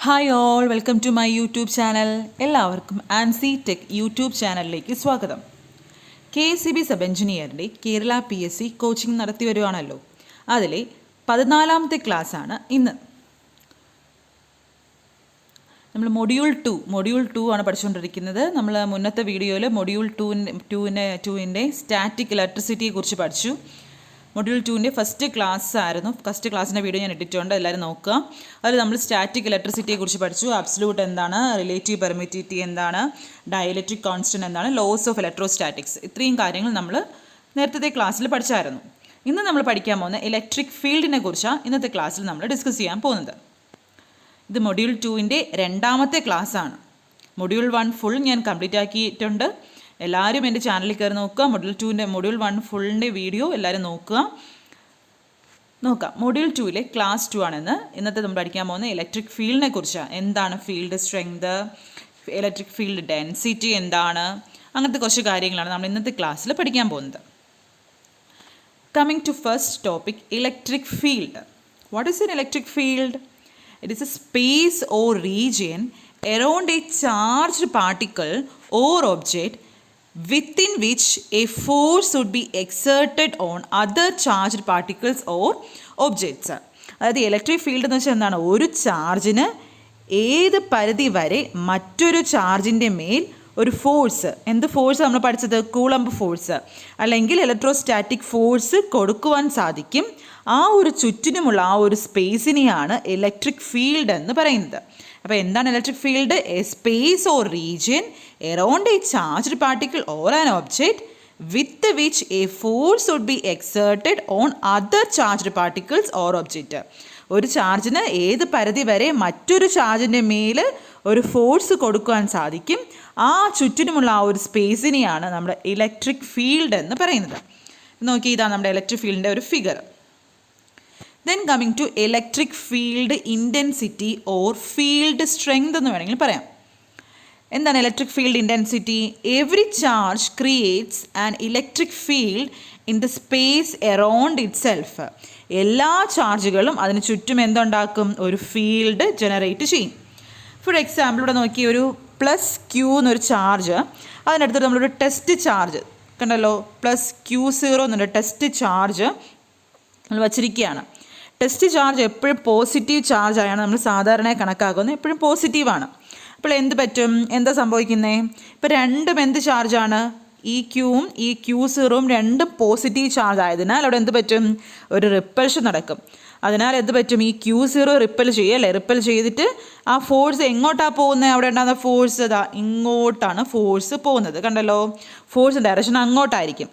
Hi all, welcome to my YouTube channel. എല്ലാവർക്കും Ancy tech YouTube ചാനലിലേക്ക് സ്വാഗതം. KSEB സബ് എഞ്ചിനീയറിൻ്റെ കേരള PSC കോച്ചിങ് നടത്തി വരുവാണല്ലോ. അതിലെ 14ാമത്തെ ക്ലാസ്സാണ് ഇന്ന്. നമ്മൾ മൊഡ്യൂൾ 2 ആണ് പഠിച്ചുകൊണ്ടിരിക്കുന്നത്. നമ്മൾ മുന്നത്തെ വീഡിയോയിൽ മൊഡ്യൂൾ 2ൻ്റെ സ്റ്റാറ്റിക് ഇലക്ട്രിസിറ്റിയെ കുറിച്ച് പഠിച്ചു. മൊഡ്യൂൾ 2ൻ്റെ ഫസ്റ്റ് ക്ലാസ്സിൻ്റെ വീഡിയോ ഞാൻ ഇട്ടിട്ടുണ്ട്, എല്ലാവരും നോക്കുക. അതിൽ നമ്മൾ സ്റ്റാറ്റിക് ഇലക്ട്രിസിറ്റിയെ കുറിച്ച് പഠിച്ചു. അബ്സല്യൂട്ട് എന്താണ്, റിലേറ്റീവ് പെർമിറ്റിവിറ്റി എന്താണ്, ഡയലക്ട്രിക് കോൺസ്റ്റന്റ് എന്താണ്, ലോസ് ഓഫ് ഇലക്ട്രോസ്റ്റാറ്റിക്സ്, ഇത്രയും കാര്യങ്ങൾ നമ്മൾ നേരത്തെ ക്ലാസ്സിൽ പഠിച്ചായിരുന്നു. ഇന്ന് നമ്മൾ പഠിക്കാൻ പോകുന്ന ഇലക്ട്രിക് ഫീൽഡിനെ കുറിച്ചാണ് ഇന്നത്തെ ക്ലാസ്സിൽ നമ്മൾ ഡിസ്കസ് ചെയ്യാൻ പോകുന്നത്. ഇത് മൊഡ്യൂൾ 2ൻ്റെ 2ാമത്തെ ക്ലാസ്സാണ്. മൊഡ്യൂൾ 1 ഫുൾ ഞാൻ കംപ്ലീറ്റ് ആക്കിയിട്ടുണ്ട്. എല്ലാവരും എൻ്റെ ചാനലിൽ കയറി നോക്കുക. മൊഡ്യൂൾ 1 ഫുള്ളിൻ്റെ വീഡിയോ എല്ലാവരും നോക്കാം. മൊഡ്യൂൾ 2ലെ ക്ലാസ് 2 ആണെന്ന്. ഇന്നത്തെ നമ്മൾ പഠിക്കാൻ പോകുന്ന ഇലക്ട്രിക് ഫീൽഡിനെ കുറിച്ചാണ്. എന്താണ് field strength, electric field density എന്താണ്, അങ്ങനത്തെ കുറച്ച് കാര്യങ്ങളാണ് നമ്മൾ ഇന്നത്തെ ക്ലാസ്സിൽ പഠിക്കാൻ പോകുന്നത്. Coming to first topic, electric field. What is an electric field? It is a space or region around a charged particle or object within which a force would be exerted on other charged particles or objects. അതായത് electric field എന്ന് വെച്ചാൽ എന്താണ്? ഒരു ചാർജിന് ഏത് പരിധി വരെ മറ്റൊരു ചാർജിൻ്റെ മേൽ ഒരു ഫോഴ്സ്, എന്ത് ഫോഴ്സ് നമ്മൾ പഠിച്ചത്? കൂളംബ് ഫോഴ്സ് അല്ലെങ്കിൽ ഇലക്ട്രോസ്റ്റാറ്റിക് ഫോഴ്സ് കൊടുക്കുവാൻ സാധിക്കും. ആ ഒരു ചുറ്റിനുമുള്ള ആ ഒരു സ്പേസിനെയാണ് ഇലക്ട്രിക് ഫീൽഡ് എന്ന് പറയുന്നത്. അപ്പോൾ എന്താണ് electric field? A space or region around a charged particle or an object with which a force would be exerted on other charged particles or object. ഒരു ചാർജിന് ഏത് പരിധി വരെ മറ്റൊരു ചാർജിൻ്റെ മേൽ ഒരു ഫോഴ്സ് കൊടുക്കുവാൻ സാധിക്കും. ആ ചുറ്റിനുമുള്ള ആ ഒരു സ്പേസിനെയാണ് നമ്മുടെ ഇലക്ട്രിക് ഫീൽഡ് എന്ന് പറയുന്നത്. നോക്കി, ഇതാണ് നമ്മുടെ ഇലക്ട്രിക് ഫീൽഡിൻ്റെ ഒരു figure. Then coming to electric field intensity or field strength എന്ന് വേണമെങ്കിൽ പറയാം. എന്താണ് electric field intensity? Every charge creates an electric field in the space around itself. എല്ലാ ചാർജുകളും അതിന് ചുറ്റും എന്തുണ്ടാക്കും? ഒരു ഫീൽഡ് ജനറേറ്റ് ചെയ്യും. ഫോർ എക്സാമ്പിൾ ഇവിടെ നോക്കി, ഒരു +Q എന്നൊരു ചാർജ്, അതിനടുത്ത് നമ്മളൊരു ടെസ്റ്റ് ചാർജ് കണ്ടല്ലോ, +Q0 എന്നൊരു ടെസ്റ്റ് ചാർജ് നമ്മൾ വച്ചിരിക്കുകയാണ്. ടെസ്റ്റ് ചാർജ് എപ്പോഴും പോസിറ്റീവ് ചാർജ് ആയാണ് നമ്മൾ സാധാരണ കണക്കാക്കുന്നത്, എപ്പോഴും പോസിറ്റീവാണ്. അപ്പോൾ എന്ത് പറ്റും? എന്താ സംഭവിക്കുന്നത്? ഇപ്പോൾ രണ്ടും എന്ത് ചാർജാണ്? ഈ Qയും ഈ Q0യും രണ്ടും പോസിറ്റീവ് ചാർജ് ആയതിനാൽ അവിടെ എന്ത് പറ്റും? ഒരു റിപ്പൽഷൻ നടക്കും. അതിനാൽ എന്ത് പറ്റും? ഈ Q0 റിപ്പൽ ചെയ്യല്ലേ, റിപ്പൽ ചെയ്തിട്ട് ആ ഫോഴ്സ് എങ്ങോട്ടാണ് പോകുന്നത്? അവിടെ ഉണ്ടാകുന്ന ഫോഴ്സ് ഇങ്ങോട്ടാണ് ഫോഴ്സ് പോകുന്നത്. കണ്ടല്ലോ, ഫോഴ്സ് ഡയറക്ഷൻ അങ്ങോട്ടായിരിക്കും.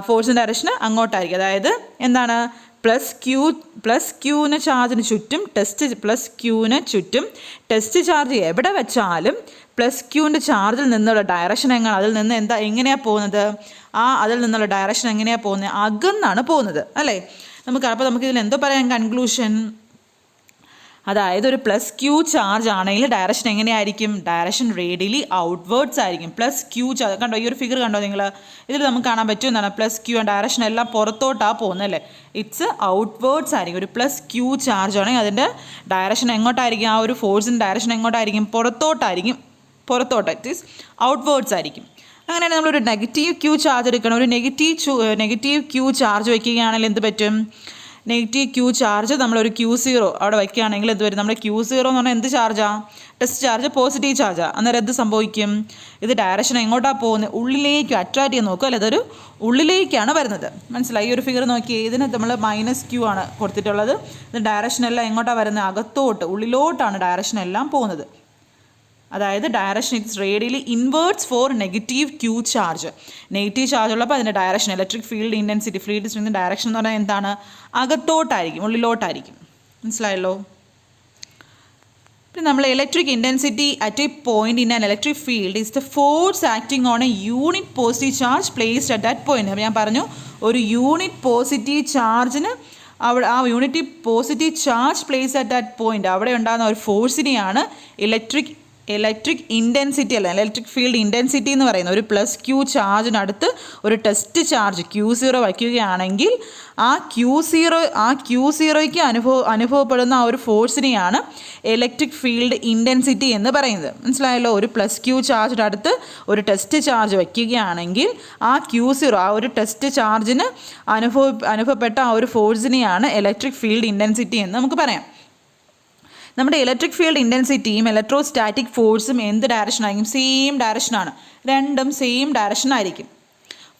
ഫോഴ്സിൻ്റെ ഡയറക്ഷൻ അങ്ങോട്ടായിരിക്കും. അതായത് എന്താണ്? +Qന് ചാർജിന് ചുറ്റും +Qന് ചുറ്റും ടെസ്റ്റ് ചാർജ് എവിടെ വെച്ചാലും +Qൻ്റെ ചാർജിൽ നിന്നുള്ള ഡയറക്ഷൻ അതിൽ നിന്ന് എങ്ങനെയാണ് പോകുന്നത്? അതിൽ നിന്നുള്ള ഡയറക്ഷൻ എങ്ങനെയാണ് പോകുന്നത്? അകന്നാണ് പോകുന്നത് അല്ലേ? അപ്പോൾ നമുക്ക് ഇതിൽ എന്തോ പറയാം? കൺക്ലൂഷൻ. അതായത് ഒരു +Q ചാർജ് ആണെങ്കിൽ ഡയറക്ഷൻ എങ്ങനെയായിരിക്കും? ഡയറക്ഷൻ റേഡിയലി ഔട്ട്വേർഡ്സ് ആയിരിക്കും. +Q ചാർജ് കണ്ടോ, ഈ ഒരു ഫിഗർ കണ്ടോ നിങ്ങൾ? ഇതിൽ നമുക്ക് കാണാൻ പറ്റും എന്താണ്? +Q ഡയറക്ഷൻ എല്ലാം പുറത്തോട്ടാണ് പോകുന്നത് അല്ലേ? ഇറ്റ്സ് ഔട്ട്വേർഡ്സ് ആയിരിക്കും. ഒരു +Q ചാർജ് ആണെങ്കിൽ അതിൻ്റെ ഡയറക്ഷൻ എങ്ങോട്ടായിരിക്കും? ആ ഒരു ഫോഴ്സിൻ്റെ ഡയറക്ഷൻ എങ്ങോട്ടായിരിക്കും? പുറത്തോട്ടായിരിക്കും. ഇറ്റ് ഈസ് ഔട്ട്വേർഡ്സ് ആയിരിക്കും. അങ്ങനെയാണ് നമ്മളൊരു നെഗറ്റീവ് Q ചാർജ് എടുക്കണം. ഒരു നെഗറ്റീവ് Q ചാർജ് വയ്ക്കുകയാണെങ്കിൽ എന്ത് പറ്റും? നെഗറ്റീവ് Q ചാർജ് നമ്മളൊരു Q0 അവിടെ വയ്ക്കുകയാണെങ്കിൽ എന്ത് വരും? നമ്മുടെ Q0 എന്ന് പറഞ്ഞാൽ എന്ത് ചാർജാണ്? ടെസ്റ്റ് ചാർജ് പോസിറ്റീവ് ചാർജാണ്. അന്നേരം എന്ത് സംഭവിക്കും? ഇത് ഡയറക്ഷൻ എങ്ങോട്ടാണ് പോകുന്നത്? ഉള്ളിലേക്ക് അട്രാക്റ്റ് ചെയ്യാൻ നോക്കുക അല്ലേ? അതൊരു ഉള്ളിലേക്കാണ് വരുന്നത്. മനസ്സിലായി? ഈ ഒരു ഫിഗർ നോക്കി, ഇതിന് നമ്മൾ -Q ആണ് കൊടുത്തിട്ടുള്ളത്. ഇത് ഡയറക്ഷൻ എല്ലാം എങ്ങോട്ടാണ് വരുന്നത്? അകത്തോട്ട്, ഉള്ളിലോട്ടാണ് ഡയറക്ഷൻ എല്ലാം പോകുന്നത്. അതായത് direction it's radially inwards for negative Q charge. Negative charge ഉള്ളപ്പോൾ അതിൻ്റെ direction electric field intensity, field strength direction എന്ന് പറഞ്ഞാൽ എന്താണ്? അകത്തോട്ടായിരിക്കും, ഉള്ളിലോട്ടായിരിക്കും. മനസ്സിലായല്ലോ? പിന്നെ നമ്മൾ electric intensity at a point in an electric field is the force acting on a unit positive charge placed at that point. അപ്പോൾ ഞാൻ പറഞ്ഞു, ഒരു യൂണിറ്റ് പോസിറ്റീവ് ചാർജിന് ആ unit positive charge place at that point അവിടെ ഉണ്ടാകുന്ന ഒരു ഫോഴ്സിനെയാണ് electric electric intensity അല്ല, ഇലക്ട്രിക് ഫീൽഡ് ഇൻറ്റൻസിറ്റി എന്ന് പറയുന്നത് ഒരു പ്ലസ് ക്യൂ ചാർജിനടുത്ത് ഒരു ടെസ്റ്റ് ചാർജ് Q0 വയ്ക്കുകയാണെങ്കിൽ ആ Q0യ്ക്ക് അനുഭവപ്പെടുന്ന ആ ഒരു ഫോഴ്സിനെയാണ് ഇലക്ട്രിക് ഫീൽഡ് ഇൻറ്റൻസിറ്റി എന്ന് പറയുന്നത്. മനസ്സിലായല്ലോ? ഒരു പ്ലസ് ക്യൂ ചാർജിനടുത്ത് ഒരു ടെസ്റ്റ് ചാർജ് വയ്ക്കുകയാണെങ്കിൽ ആ Q0 ആ ഒരു ടെസ്റ്റ് ചാർജിന് അനുഭവപ്പെട്ട ആ ഒരു ഫോഴ്സിനെയാണ് ഇലക്ട്രിക് ഫീൽഡ് ഇൻറ്റൻസിറ്റി എന്ന് നമുക്ക് പറയാം. നമ്മുടെ ഇലക്ട്രിക് ഫീൽഡ് ഇൻറ്റൻസിറ്റിയും ഇലക്ട്രോസ്റ്റാറ്റിക് ഫോഴ്സും എന്ത് ഡയറക്ഷനായിരിക്കും? സെയിം ഡയറക്ഷനാണ്. രണ്ടും സെയിം ഡയറക്ഷൻ ആയിരിക്കും.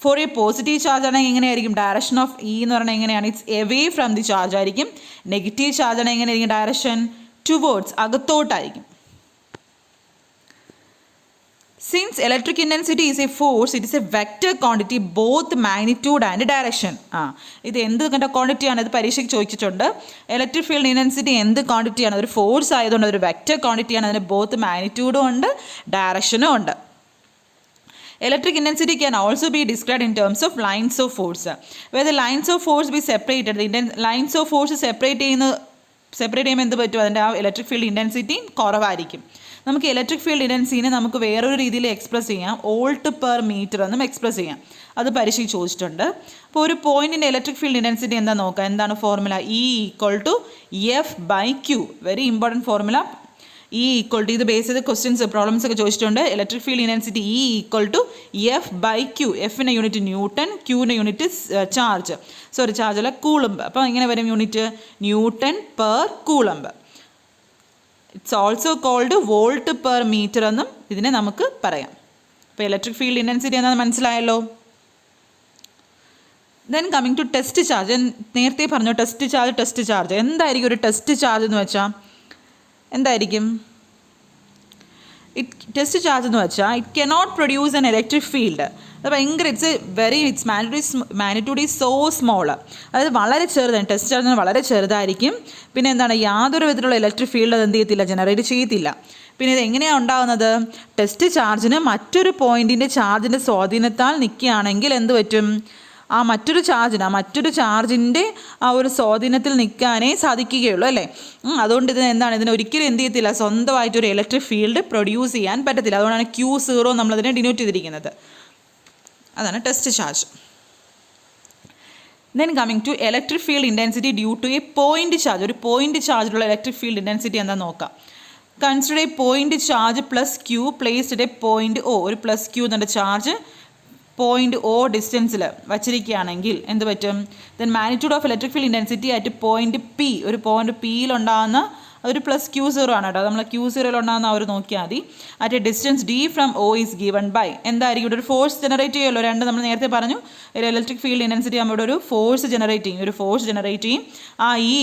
ഫോർ എ പോസിറ്റീവ് ചാർജ് ആണെങ്കിൽ എങ്ങനെയായിരിക്കും? ഡയറക്ഷൻ ഓഫ് ഇ എന്ന് പറഞ്ഞാൽ എങ്ങനെയാണ്? It's away from the charge ആയിരിക്കും. നെഗറ്റീവ് ചാർജ് ആണെങ്കിൽ എങ്ങനെയായിരിക്കും ഡയറക്ഷൻ? ടുവേർഡ്സ്, അകത്തോട്ടായിരിക്കും. Since electric intensity is a force, it is a vector quantity, both magnitude and direction. ഇത് എന്ത് കണ്ട ക്വാണ്ടിറ്റിയാണ്? ഇത് പരീക്ഷയ്ക്ക് ചോദിച്ചിട്ടുണ്ട്. ഇലക്ട്രിക് ഫീൽഡ് ഇൻറ്റൻസിറ്റി എന്ത് ക്വാണ്ടിറ്റിയാണ്? ഒരു ഫോഴ്സ് ആയതുകൊണ്ട് അതൊരു വെക്റ്റർ ക്വാണ്ടിറ്റിയാണ്. അതിന് ബോത്ത് മാഗ്നിറ്റ്യൂഡും ഉണ്ട്, ഡയറക്ഷനും ഉണ്ട്. Electric intensity can also be described in terms of lines of force. Where the lines of force be separated, the lines of force separate ചെയ്യുമ്പോൾ എന്ത് പറ്റും? അതിൻ്റെ ആ ഇലക്ട്രിക് ഫീൽഡ് ഇൻറ്റൻസിറ്റിയും കുറവായിരിക്കും. നമുക്ക് ഇലക്ട്രിക് ഫീൽഡ് ഇൻറ്റൻസിറ്റിനെ നമുക്ക് വേറൊരു രീതിയിൽ എക്സ്പ്രസ് ചെയ്യാം. വോൾട്ട് പെർ മീറ്റർ എന്നും എക്സ്പ്രസ് ചെയ്യാം. അത് പരീക്ഷയ്ക്ക് ചോദിച്ചിട്ടുണ്ട്. അപ്പോൾ ഒരു പോയിൻറ്റിൻ്റെ ഇലക്ട്രിക് ഫീൽഡ് ഇൻറ്റൻസിറ്റി എന്താ നോക്കാം. എന്താണ് formula? E=F/Q. Very important formula. E=, ഇത് ബേസ് ചെയ്ത് ക്വസ്റ്റ്യൻസ് പ്രോബ്ലംസ് ഒക്കെ ചോദിച്ചിട്ടുണ്ട്. Electric field intensity E=F/Q. എഫിൻ്റെ യൂണിറ്റ് ന്യൂട്ടൺ, ക്യൂവിൻ്റെ യൂണിറ്റ് ചാർജ്, ചാർജ് അല്ല, കൂളംബ്. അപ്പോൾ ഇങ്ങനെ വരും unit newton per coulomb. It's also called volt per metre എന്നും ഇതിനെ നമുക്ക് പറയാം. അപ്പോൾ ഇലക്ട്രിക് ഫീൽഡ് ഇൻറ്റൻസിറ്റി എന്താണെന്ന് മനസ്സിലായല്ലോ. Then coming to test charge. നേരത്തെ പറഞ്ഞു ടെസ്റ്റ് ചാർജ്. എന്തായിരിക്കും ഒരു ടെസ്റ്റ് ചാർജ് എന്ന് വെച്ചാൽ? എന്തായിരിക്കും ടെസ്റ്റ് ചാർജ് എന്ന് വെച്ചാൽ? It cannot produce N electric field. അത് ഭയങ്കര it's magnitude is so small. അതായത് വളരെ ചെറുതാണ്. ടെസ്റ്റ് ചാർജ് വളരെ ചെറുതായിരിക്കും. പിന്നെ എന്താണ്? യാതൊരു വിധത്തിലുള്ള ഇലക്ട്രിക് ഫീൽഡ് അത് എന്ത് ചെയ്യത്തില്ല? ജനറേറ്റ് ചെയ്യത്തില്ല. പിന്നെ ഇത് എങ്ങനെയാണ് ഉണ്ടാകുന്നത്? ടെസ്റ്റ് ചാർജിന് മറ്റൊരു പോയിൻറ്റിൻ്റെ ചാർജിൻ്റെ സ്വാധീനത്താൽ നിൽക്കുകയാണെങ്കിൽ എന്ത് പറ്റും? ആ മറ്റൊരു ചാർജിൻ്റെ ആ ഒരു സ്വാധീനത്തിൽ നിൽക്കാനേ സാധിക്കുകയുള്ളൂ, അല്ലേ? അതുകൊണ്ട് ഇതിന് ഒരിക്കലും എന്ത് ചെയ്യത്തില്ല? സ്വന്തമായിട്ടൊരു ഇലക്ട്രിക് ഫീൽഡ് പ്രൊഡ്യൂസ് ചെയ്യാൻ പറ്റത്തില്ല. അതുകൊണ്ടാണ് Q0 നമ്മളതിനെ ഡിനോട്ട് ചെയ്തിരിക്കുന്നത്. അതാണ് test charge. Then coming to electric field intensity due to a point charge. ഒരു പോയിൻ്റ് ചാർജിലുള്ള ഇലക്ട്രിക് ഫീൽഡ് ഇൻറ്റൻസിറ്റി എന്താ നോക്കാം. Consider a point charge plus Q placed at a point O. ഒരു പ്ലസ് ക്യൂ എന്ന charge point O ഡിസ്റ്റൻസിൽ വച്ചിരിക്കുകയാണെങ്കിൽ എന്ത് പറ്റും? Then magnitude of electric field intensity at point P. ഒരു പോയിൻ്റ് Pയിലുണ്ടാകുന്ന ഒരു പ്ലസ് Q0 ആണ് കേട്ടോ. നമ്മൾ Q0 ഉണ്ടാകുന്ന അവർ നോക്കിയാൽ മതി. At a distance D from O is given by. എന്തായിരിക്കും? ഇവിടെ ഒരു ഫോഴ്സ് ജനറേറ്റ് ചെയ്യുമല്ലോ. നമ്മൾ നേരത്തെ പറഞ്ഞു ഒരു ഇലക്ട്രിക് ഫീൽഡ് ഇൻറ്റൻസിറ്റി നമ്മുടെ ഒരു ഫോഴ്സ് ജനറേറ്റ് ചെയ്യും. ആ E=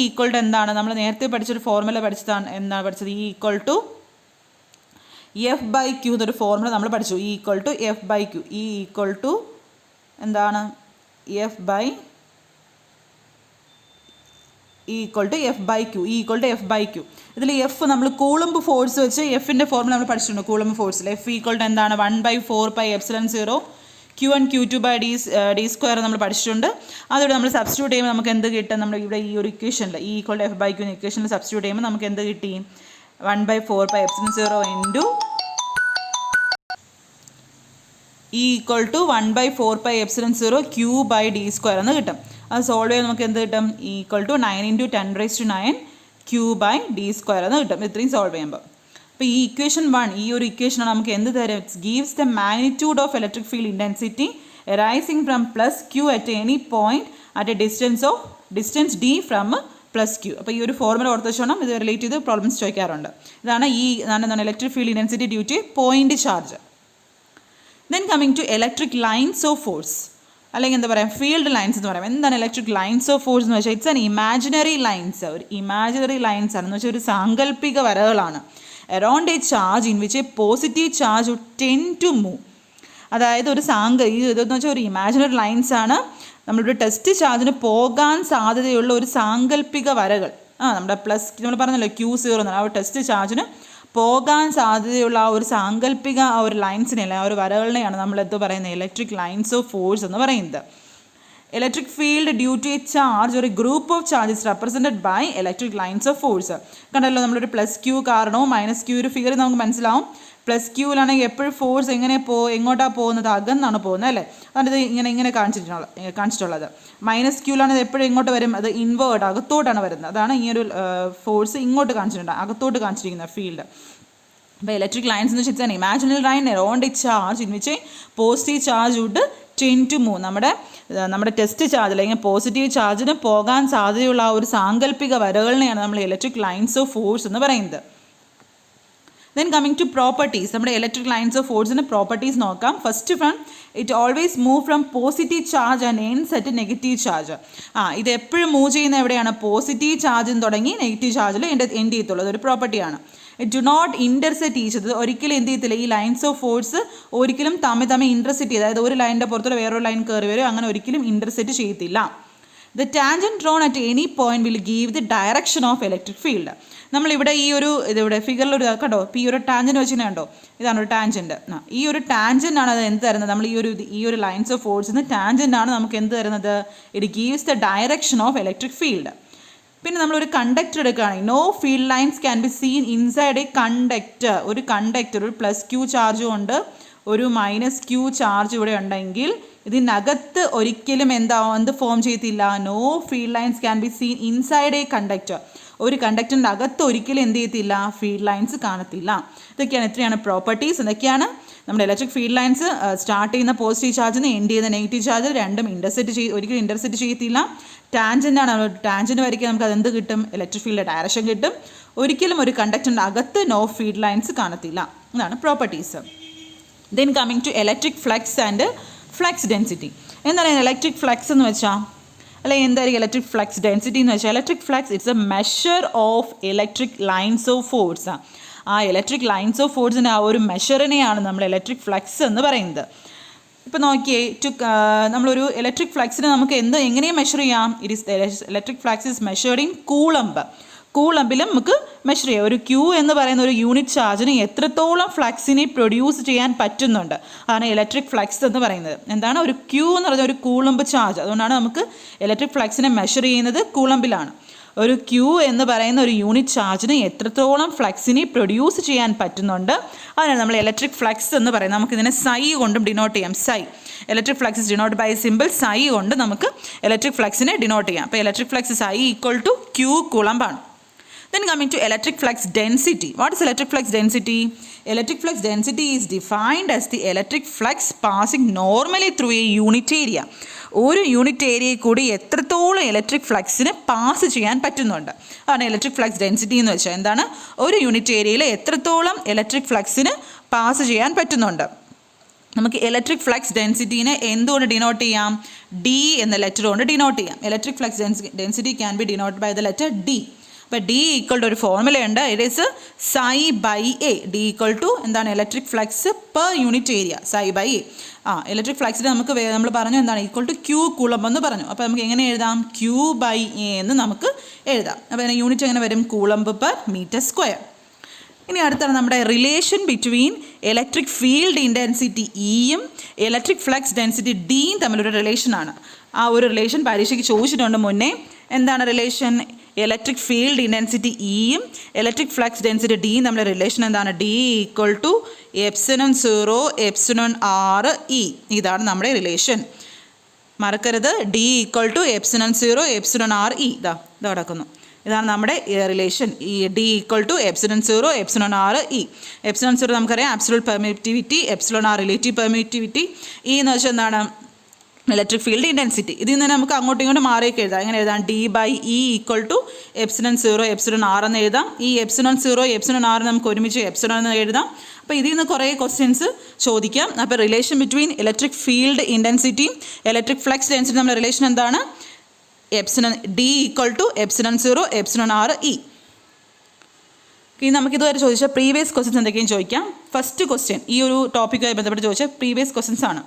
എന്താണ്? നമ്മൾ നേരത്തെ പഠിച്ചൊരു ഫോർമുല പഠിച്ചതാണ്. എന്താണ് പഠിച്ചത്? E=F/Q എന്നൊരു ഫോർമുല നമ്മൾ പഠിച്ചു. E=F/Q. എന്താണ്? F/Q. ഇതിൽ F നമ്മൾ കൂളംബ് ഫോഴ്സ് വെച്ച് എഫിൻ്റെ ഫോർമുല നമ്മൾ പഠിച്ചിട്ടുണ്ട്. കൂളംബ് ഫോഴ്സിൽ F= എന്താണ്? 1/4πε0 Q1 Q2/d² നമ്മൾ പഠിച്ചിട്ടുണ്ട്. അതോടെ നമ്മൾ സബ്സ്റ്റിറ്റ്യൂട്ട് ചെയ്യുമ്പോൾ നമുക്ക് എന്ത് കിട്ടും? നമ്മൾ ഇവിടെ ഈ ഒരു ഇക്വേഷനിൽ E=F/Q എന്ന ഇക്വേഷനിൽ സബ്സ്റ്റിറ്റ്യൂട്ട് ചെയ്യുമ്പോൾ നമുക്ക് എന്ത് കിട്ടി? 1/4πε0 ഇൻറ്റു E=1/4πε0 Q/d² എന്ന് കിട്ടും. അത് സോൾവ് ചെയ്ത് നമുക്ക് എന്ത് കിട്ടും? E=9 × 10⁹ Q/d² എന്ന് കിട്ടും. ഇത്രയും സോൾവ് ചെയ്യുമ്പോൾ. അപ്പോൾ ഈ ഇക്വേഷൻ 1, ഈ ഒരു ഇക്വേഷനാണ് നമുക്ക് എന്ത് തരും? It's gives the magnitude of electric field intensity arising from plus Q at any point at a distance D from plus Q. അപ്പോൾ ഈ ഒരു ഫോർമുല ഓർത്ത് വെച്ചോണം. ഇത് റിലേറ്റ് ചെയ്ത് പ്രോബ്ലംസ് ചോദിക്കാറുണ്ട്. ഇതാണ് electric field intensity due to point charge. Then coming to electric lines of force, അല്ലെങ്കിൽ എന്താ പറയുക, ഫീൽഡ് ലൈൻസ് എന്ന് പറയാം. എന്താണ് ഇലക്ട്രിക് ലൈൻസ് ഓഫ് ഫോഴ്സ് എന്ന് വെച്ചാൽ? It's an imaginary lines. ഒരു ഇമാജിനറി ലൈൻസ് ആണെന്ന് വെച്ചാൽ ഒരു സാങ്കല്പിക വരകളാണ്. Around a charge in which a positive charge tend to move. അതായത് ഇതെന്ന് വെച്ചാൽ ഒരു ഇമാജിനറി ലൈൻസ് ആണ്. നമ്മളൊരു ടെസ്റ്റ് ചാർജിന് പോകാൻ സാധ്യതയുള്ള ഒരു സാങ്കല്പിക വരകൾ. നമ്മുടെ നമ്മൾ പറഞ്ഞല്ലോ Q0 എന്നാണ്. ആ ഒരു ടെസ്റ്റ് ചാർജിന് പോകാൻ സാധ്യതയുള്ള ആ ഒരു സാങ്കല്പിക ഒരു ലൈൻസിനെ, ആ ഒരു വരകളിനെയാണ് നമ്മൾ എന്ത് പറയുന്നത്? ഇലക്ട്രിക് ലൈൻസ് ഓഫ് ഫോഴ്സ് എന്ന് പറയുന്നത്. Electric field due to a charge ഒരു group of charges represented by electric lines of force. കണ്ടല്ലോ നമ്മളൊരു പ്ലസ് ക്യൂ കാരണവും മൈനസ് ക്യൂ ഒരു ഫിഗർ നമുക്ക് മനസ്സിലാവും. പ്ലസ് ക്യൂവിലാണെങ്കിൽ എപ്പോഴും ഫോഴ്സ് എങ്ങോട്ടാണ് പോകുന്നത്, അകന്നാണ് പോകുന്നത് അല്ലേ. അതുകൊണ്ട് ഇത് ഇങ്ങനെ കാണിച്ചിട്ടുള്ളത്. മൈനസ് ക്യൂവിലാണെങ്കിൽ എപ്പോഴും എങ്ങോട്ട് വരും, അത് ഇൻവേർട്ട് അകത്തോട്ടാണ് വരുന്നത്. അതാണ് ഈ ഒരു ഫോഴ്സ് ഇങ്ങോട്ട് കാണിച്ചിട്ടുണ്ട്, അകത്തോട്ട് കാണിച്ചിരിക്കുന്ന ഫീൽഡ്. അപ്പോൾ ഇലക്ട്രിക് ലൈൻസ് എന്ന് വെച്ചാൽ imaginary line around a charge in which positive charge would tend to move. നമ്മുടെ ടെസ്റ്റ് ചാർജ് അല്ലെങ്കിൽ പോസിറ്റീവ് ചാർജിന് പോകാൻ സാധ്യതയുള്ള ആ ഒരു സാങ്കല്പിക വരകളിനെയാണ് നമ്മൾ ഇലക്ട്രിക് ലൈൻസ് ഓഫ് ഫോഴ്സ് എന്ന് പറയുന്നത്. Then coming to properties, നമ്മുടെ ഇലക്ട്രിക് ലൈൻസ് ഓഫ് ഫോഴ്സിന് പ്രോപ്പർട്ടീസ് നോക്കാം. First one, it always move from positive charge and ends at negative charge. ഇത് എപ്പോഴും മൂവ് ചെയ്യുന്ന എവിടെയാണ്, പോസിറ്റീവ് ചാർജിൽ തുടങ്ങി നെഗറ്റീവ് ചാർജിൽ എൻഡ് ചെയ്യത്തുള്ളൂ. അതൊരു പ്രോപ്പർട്ടിയാണ്. It do not intersect each other. ഒരിക്കലും എന്ത് ചെയ്യത്തില്ല, ഈ ലൈൻസ് ഓഫ് ഫോഴ്സ് ഒരിക്കലും തമ്മിൽ ഇൻ്റർസെക്റ്റ് ചെയ്ത്, അതായത് ഒരു ലൈനിൻ്റെ പുറത്തോടെ വേറൊരു ലൈൻ കയറി വരും, അങ്ങനെ ഒരിക്കലും ഇൻ്റർസെക്റ്റ് ചെയ്യത്തില്ല. The tangent drawn at any point will give the direction of electric field. നമ്മളിവിടെ ഈ ഒരു ഇതിവിടെ ഫിഗറിലൊരു കണ്ടോ, ഇപ്പോൾ ഈ ഒരു ടാൻജൻറ്റ് വെച്ചിങ്ങനെ കണ്ടോ, ഇതാണ് ഒരു ടാൻജൻറ്റ്. ഈ ഒരു ടാൻജൻ്റ് ആണ് അത് എന്ത് തരുന്നത്, നമ്മൾ ഈ ഒരു ലൈൻസ് ഓഫ് ഫോഴ്സിന് ടാൻജൻ്റ് ആണ് നമുക്ക് എന്ത് തരുന്നത്, it gives the direction of electric field. പിന്നെ നമ്മളൊരു കണ്ടക്ടർ എടുക്കുകയാണെങ്കിൽ no field lines can be seen inside a conductor. ഒരു കണ്ടക്ടർ ഒരു പ്ലസ് ക്യൂ ചാർജും ഉണ്ട്, ഒരു മൈനസ് ക്യൂ ചാർജ് ഇവിടെ ഉണ്ടെങ്കിൽ ഇതിനകത്ത് ഒരിക്കലും എന്ത് ഫോം ചെയ്യത്തില്ല, no field lines can be seen inside a conductor. ഒരു കണ്ടക്ടറിൻ്റെ അകത്ത് ഒരിക്കലും എന്ത് ചെയ്യത്തില്ല, ഫീൽഡ് ലൈൻസ് കാണത്തില്ല. ഇതൊക്കെയാണ് എത്രയാണ് പ്രോപ്പർട്ടീസ്. എന്തൊക്കെയാണ് നമ്മുടെ ഇലക്ട്രിക് ഫീൽഡ് ലൈൻസ് സ്റ്റാർട്ട് ചെയ്യുന്ന പോസിറ്റീവ് ചാർജിൽ നിന്ന് എൻഡ് ചെയ്യുന്ന നെഗറ്റീവ് ചാർജ് രണ്ടും ഒരിക്കലും ഇൻ്റർസെക്റ്റ് ചെയ്യത്തില്ല. ടാൻജൻ്റ് ആണ്, ടാൻജൻ്റ് വരയ്ക്കാൻ നമുക്ക് അതെന്ത് കിട്ടും, ഇലക്ട്രിക് ഫീൽഡ് ഡയറക്ഷൻ കിട്ടും. ഒരിക്കലും ഒരു കണ്ടക്ടറിൻ്റെ അകത്ത് നോ ഫീൽഡ് ലൈൻസ് കാണത്തില്ല. ഇതാണ് properties. Then coming to electric flux and flux density. എന്താണ് ഇലക്ട്രിക് ഫ്ലക്സ് എന്ന് വെച്ചാൽ, അല്ലെങ്കിൽ എന്തായിരിക്കും ഇലക്ട്രിക് ഫ്ലക്സ് ഡെൻസിറ്റി എന്ന് വെച്ചാൽ, electric flux it's a measure of electric lines of force. ആ ഇലക്ട്രിക് ലൈൻസ് ഓഫ് ഫോഴ്സിൻ്റെ ആ ഒരു മെഷറിനെയാണ് നമ്മൾ ഇലക്ട്രിക് ഫ്ലക്സ് എന്ന് പറയുന്നത്. ഇപ്പോൾ നോക്കിയേ, നമ്മളൊരു ഇലക്ട്രിക് ഫ്ലക്സിനെ നമുക്ക് എങ്ങനെയാണ് മെഷർ ചെയ്യാം, electric flux is measured in coulomb. കൂളമ്പിലും നമുക്ക് മെഷർ ചെയ്യാം. ഒരു ക്യൂ എന്ന് പറയുന്ന ഒരു യൂണിറ്റ് ചാർജിന് എത്രത്തോളം ഫ്ലക്സിനെ പ്രൊഡ്യൂസ് ചെയ്യാൻ പറ്റുന്നുണ്ട്, അതാണ് ഇലക്ട്രിക് ഫ്ലക്സ് എന്ന് പറയുന്നത്. എന്താണ് ഒരു ക്യൂ എന്ന് പറയുന്നത്, ഒരു കൂളമ്പ് ചാർജ്. അതുകൊണ്ടാണ് നമുക്ക് ഇലക്ട്രിക് ഫ്ലക്സിനെ മെഷർ ചെയ്യുന്നത് കൂളമ്പിലാണ്. ഒരു ക്യൂ എന്ന് പറയുന്ന ഒരു യൂണിറ്റ് ചാർജിന് എത്രത്തോളം ഫ്ലക്സിനെ പ്രൊഡ്യൂസ് ചെയ്യാൻ പറ്റുന്നുണ്ട്, അതിനാണ് നമ്മൾ ഇലക്ട്രിക് ഫ്ലക്സ് എന്ന് പറയുന്നത്. നമുക്കിതിനെ സൈ കൊണ്ടും ഡിനോട്ട് ചെയ്യാം. Psi electric flux is denoted by simple psi കൊണ്ട് നമുക്ക് ഇലക്ട്രിക് ഫ്ലക്സിനെ ഡിനോട്ട് ചെയ്യാം. അപ്പോൾ electric flux psi equal to q കൂളമ്പാണ്. Then coming to electric flux density. What is electric flux density? Electric flux density is defined as the electric flux passing normally through a unit area. ഒരു unit ഏരിയയിൽ കൂടി എത്രത്തോളം electric ഫ്ലക്സിന് pass ചെയ്യാൻ പറ്റുന്നുണ്ട്, അതാണ് electric flux density എന്ന് വെച്ചാൽ. എന്താണ് ഒരു യൂണിറ്റ് ഏരിയയിൽ എത്രത്തോളം ഇലക്ട്രിക് ഫ്ലക്സിന് പാസ് ചെയ്യാൻ പറ്റുന്നുണ്ട്. നമുക്ക് ഇലക്ട്രിക് ഫ്ലക്സ് ഡെൻസിറ്റീനെ എന്തുകൊണ്ട് ഡിനോട്ട് ചെയ്യാം, ഡി എന്ന ലെറ്റർ കൊണ്ട് ഡിനോട്ട് ചെയ്യാം. Electric flux density can be denoted by the letter D. അപ്പോൾ ഡി ഈക്വൽ ടു ഒരു ഫോർമുലയുണ്ട്, it is psi by A. D equal to എന്താണ്, electric flux per unit area, psi by A. Electric ഫ്ലക്സിന് നമുക്ക് നമ്മൾ പറഞ്ഞു എന്താണ്, ഈക്വൽ ടു ക്യൂ കൂളമ്പ് എന്ന് പറഞ്ഞു. അപ്പോൾ നമുക്ക് എങ്ങനെ എഴുതാം, ക്യൂ ബൈ എ എന്ന് നമുക്ക് എഴുതാം. അപ്പോൾ അതിന് യൂണിറ്റ് എങ്ങനെ വരും, കൂളമ്പ് പെർ മീറ്റർ സ്ക്വയർ. ഇനി അടുത്താണ് നമ്മുടെ relation between electric field intensity ഇയും ഇലക്ട്രിക് ഫ്ലക്സ് ഡെൻസിറ്റി ഡിയും തമ്മിലൊരു റിലേഷനാണ്. ആ ഒരു റിലേഷൻ പരീക്ഷയ്ക്ക് ചോദിച്ചിട്ടുണ്ട് മുന്നേ. എന്താണ് റിലേഷൻ, ഇലക്ട്രിക് ഫീൽഡ് ഇൻറ്റൻസിറ്റി ഇയും ഇലക്ട്രിക് ഫ്ലക്സ് ഡെൻസിറ്റി ഡിയും തമ്മിലുള്ള റിലേഷൻ എന്താണ്, D equal to epsilon 0 epsilon R E. ഇതാണ് നമ്മുടെ റിലേഷൻ, മറക്കരുത്. D equal to epsilon 0 epsilon R E. ഇത് കിടക്കുന്നു. ഇതാണ് നമ്മുടെ റിലേഷൻ. ഈ D equal to epsilon 0 epsilon R E. Epsilon 0 നമുക്കറിയാം absolute permittivity, epsilon R relative permittivity. E എന്ന് വെച്ചാൽ എന്താണ്, ഇലക്ട്രിക് ഫീൽഡ് ഇൻറ്റൻസിറ്റി. ഇതിൽ നിന്ന് നമുക്ക് അങ്ങോട്ടും ഇങ്ങോട്ടും മാറിയൊക്കെ എഴുതാം. എങ്ങനെ എഴുതാം, D by E equal to epsilon 0 epsilon R എന്ന് എഴുതാം. ഈ എപ്സിലോൺ 0 എപ്സിലോൺ ആർ നമുക്ക് ഒരുമിച്ച് എപ്സിലോൺ എന്ന് എഴുതാം. അപ്പോൾ ഇതിൽ നിന്ന് കുറേ ക്വസ്റ്റ്യൻസ് ചോദിക്കാം. അപ്പോൾ റിലേഷൻ ബിറ്റ്വീൻ ഇലക്ട്രിക് ഫീൽഡ് ഇൻറ്റൻസിറ്റിയും ഇലക്ട്രിക് ഫ്ലക്സ് ഡെൻസിറ്റി നമ്മുടെ റിലേഷൻ എന്താണ്, epsilon D equal to epsilon 0 epsilon R E. ഇനി നമുക്കിതുവരെ ചോദിച്ച പ്രീവിയസ് ക്വസ്റ്റ്യൻസ് എന്തൊക്കെയും ചോദിക്കാം. ഫസ്റ്റ് ക്വസ്റ്റ്യൻ ഈ ഒരു ടോപ്പിക്കുമായി ബന്ധപ്പെട്ട് ചോദിച്ച പ്രീവിയസ് ക്വസ്റ്റ്യൻസ് ആണ്.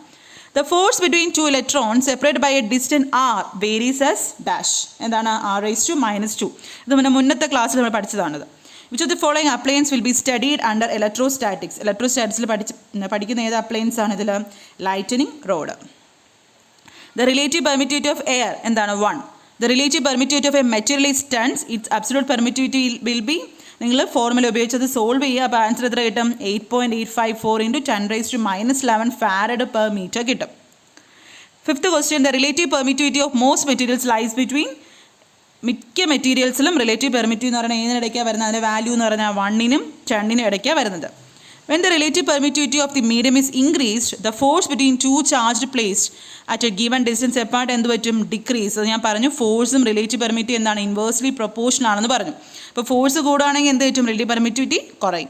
The force between two electrons separated by a distance r varies as dash. എന്താണ്, r⁻². ഇത് മുന്നത്തെ ക്ലാസ്സിൽ നമ്മൾ പഠിച്ചതാണിത്. Which of the following appliance will be studied under electrostatics? ഇലക്ട്രോസ്റ്റാറ്റിക്സിൽ പഠിക്കുന്ന ഏത് അപ്ലയൻസ് ആണ് ഇതിൽ, lightening road. The relative permittivity of air എന്താണ് 1. The relative permittivity of A material is tons, it's absolute permittivity will be, നിങ്ങൾ formula ഉപയോഗിച്ചത് solve ചെയ്യുക. അപ്പോൾ answer എത്ര കിട്ടും? 8.854 × 10⁻⁻11 ഫാരഡ് പെർ മീറ്റർ കിട്ടും. 5th question, the relative permittivity of most materials lies between, മിക്ക മെറ്റീരിയൽസിലും റിലേറ്റീവ് പെർമിറ്റിവ് എന്ന് പറഞ്ഞാൽ ഏതിനിടയ്ക്കാണ് വരുന്നത്? അതിൻ്റെ വാല്യൂ എന്ന് പറഞ്ഞാൽ 1നും 10നും ഇടയ്ക്കാണ് വരുന്നത്. When the relative permittivity of the medium is increased, the force between two charged placed at a given distance apart എന്ത് പറ്റും? ഡിക്രീസ്. അത് ഞാൻ പറഞ്ഞു, ഫോഴ്സും റിലേറ്റീവ് പെർമിറ്റിവ് എന്താണ്? ഇൻവേഴ്സ്ലി പ്രൊപ്പോർഷണൽ ആണെന്ന് പറഞ്ഞു. അപ്പോൾ ഫോഴ്സ് കൂടുകയാണെങ്കിൽ എന്ത് പറ്റും? റിലേറ്റീവ് പെർമിറ്റിവിറ്റി കുറയും.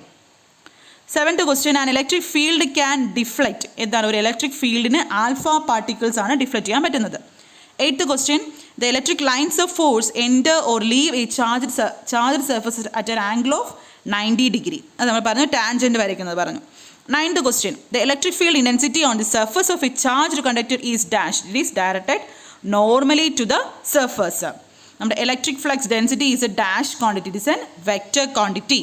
7th question, an electric field can deflect. എന്താണ്? ഒരു ഇലക്ട്രിക് ഫീൽഡിന് ആൽഫ പാർട്ടിക്കിൾസ് ആണ് ഡിഫ്ലക്റ്റ് ചെയ്യാൻ പറ്റുന്നത്. 8th question, the electric lines of force enter or leave a charged surface at an angle of 90 degree. അത് നമ്മൾ പറഞ്ഞു, ടാൻജൻറ്റ് വരയ്ക്കുന്നത് പറഞ്ഞു. 9th question, the electric field intensity on the surface of a charged conductor is dashed. It is directed normally to the surface. നമ്മുടെ electric flux density is A dash quantity, it is an vector quantity.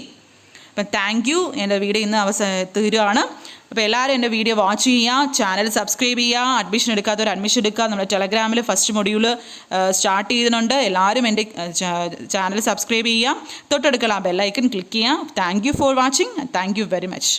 അപ്പം thank you. എൻ്റെ video ഇന്ന് തീരുകയാണ്. അപ്പോൾ എല്ലാവരും എൻ്റെ video watch ചെയ്യുക, channel subscribe ചെയ്യുക, അഡ്മിഷൻ എടുക്കാത്തവർ അഡ്മിഷൻ എടുക്കുക. നമ്മുടെ ടെലഗ്രാമിൽ ഫസ്റ്റ് മൊഡ്യൂൾ സ്റ്റാർട്ട് ചെയ്തിട്ടുണ്ട്. എല്ലാവരും എൻ്റെ ചാനൽ സബ്സ്ക്രൈബ് ചെയ്യുക, തൊട്ടടുക്കൽ ആ ബെല്ലൈക്കൺ ക്ലിക്ക് ചെയ്യുക. Thank you for watching. Thank you very much.